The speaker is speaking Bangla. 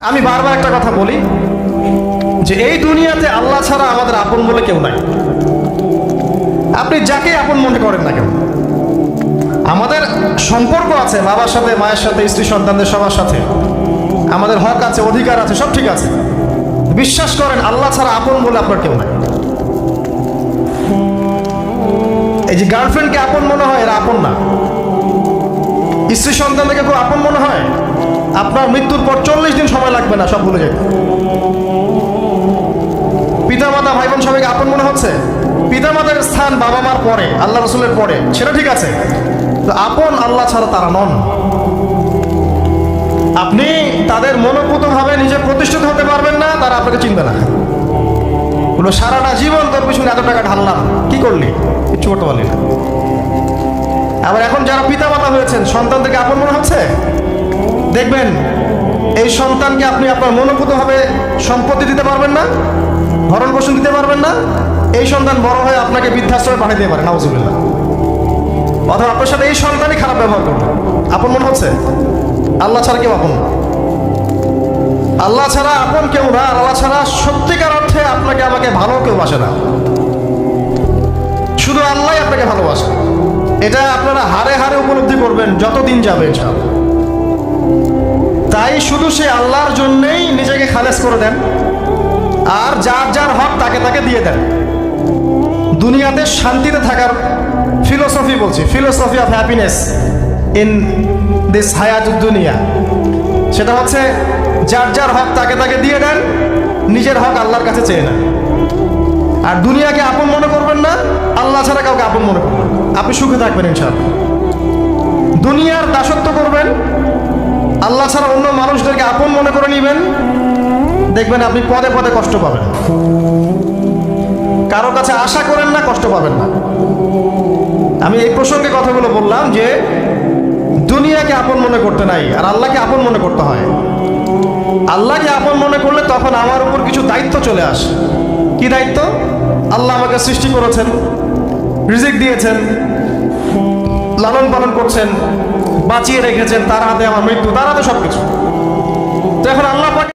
আমি বারবার একটা কথা বলি যে এই দুনিয়াতে আল্লাহ ছাড়া আমাদের আপন বলে কেউ নাই। আপনি যাকে আপন মনে করেন না কেন, আমাদের সম্পর্ক আছে বাবার সাথে, মায়ের সাথে, স্ত্রী সন্তানদের সবার সাথে, আমাদের হক আছে, অধিকার আছে, সব ঠিক আছে। বিশ্বাস করেন আল্লাহ ছাড়া আপন বলে আপনার কেউ নাই। এই যে গার্লফ্রেন্ডকে আপন মনে হয়, এরা আপন না। স্ত্রী সন্তানকে খুব আপন মনে হয়, আপনার মৃত্যুর পর 40 দিন সময় লাগবে না সব ভুলে যেতে। পিতামাতা ভাই বোন সবাইকে আপন মনে হচ্ছে। পিতামাতার স্থান বাবা মার পরে, আল্লাহ রসুলের পরে, সেটা ঠিক আছে, তো আপন আল্লাহ ছাড়া তারা নন। আপনি তাদের মনোপুতভাবে নিজে প্রতিষ্ঠিত হতে পারবেন না, তারা আপনাকে চিনবে না। বলো সারাটা জীবন তোর পিছনে এত টাকা ঢাললাম, কি করলি? কিচ্ছু করতে পারলি না। আবার এখন যারা পিতামাতা হয়েছেন, সন্তানদেরকে আপন মনে হচ্ছে, দেখবেন এই সন্তানকে আপনি আপনার মনোপুতভাবে সম্পত্তি দিতে পারবেন না, ভরণ পোষণ দিতে পারবেন না। এই সন্তান বড় হয়ে আপনাকে বৃদ্ধাশ্রমে পাঠিয়ে দিতে পারে, নাউজুবিল্লাহ। অথবা আপনার সাথে এই সন্তানই খারাপ ব্যবহার করবে। আপন মনে হচ্ছে? আল্লাহ ছাড়া কেউ আপন না। আল্লাহ ছাড়া আপন কেউ না। আল্লাহ ছাড়া সত্যিকার অর্থে আপনাকে আমাকে ভালো কেউ বাসে না। শুধু আল্লাহই আপনাকে ভালোবাসে। এটা আপনারা হারে হারে উপলব্ধি করবেন যত দিন যাবে ইনশাআল্লাহ। তাই শুধু সে আল্লাহর জন্যেই নিজেকে খালেস করে দেন, আর যার যার হক তাকে তাকে দিয়ে দেন। দুনিয়াতে শান্তিতে থাকার ফিলোসফি বলছি, philosophy of happiness in this হায়াতুদ দুনিয়া, সেটা হচ্ছে যার যার হক তাকে তাকে দিয়ে দেন, নিজের হক আল্লাহর কাছে চেয়ে নেন। আর দুনিয়াকে আপন মনে করবেন না, আল্লাহ ছাড়া কাউকে আপন মনে করবেন, আপনি সুখে থাকবেন ইনশাআল্লাহ। দুনিয়ার দাসত্ব করবেন, আল্লাহ ছাড়া অন্য মানুষদেরকে আপন মনে করে নেবেন, দেখবেন আপনি পদে পদে কষ্ট পাবেন। কারো কাছে আশা করেন না, কষ্ট পাবেন না। আমি এই প্রসঙ্গে কথাগুলো বললাম যে দুনিয়াকে আপন মনে করতে নাই, আর আল্লাহকে আপন মনে করতে হয়। আল্লাহকে আপন মনে করলে তখন আমার উপর কিছু দায়িত্ব চলে আসে। কি দায়িত্ব? আল্লাহ আমাকে সৃষ্টি করেছেন, রিজিক দিয়েছেন, লালন পালন করছেন, বাঁচিয়ে রেখেছেন, তার হাতে আমার মৃত্যু, তার হাতে সবকিছু। তো এখন আল্লাহ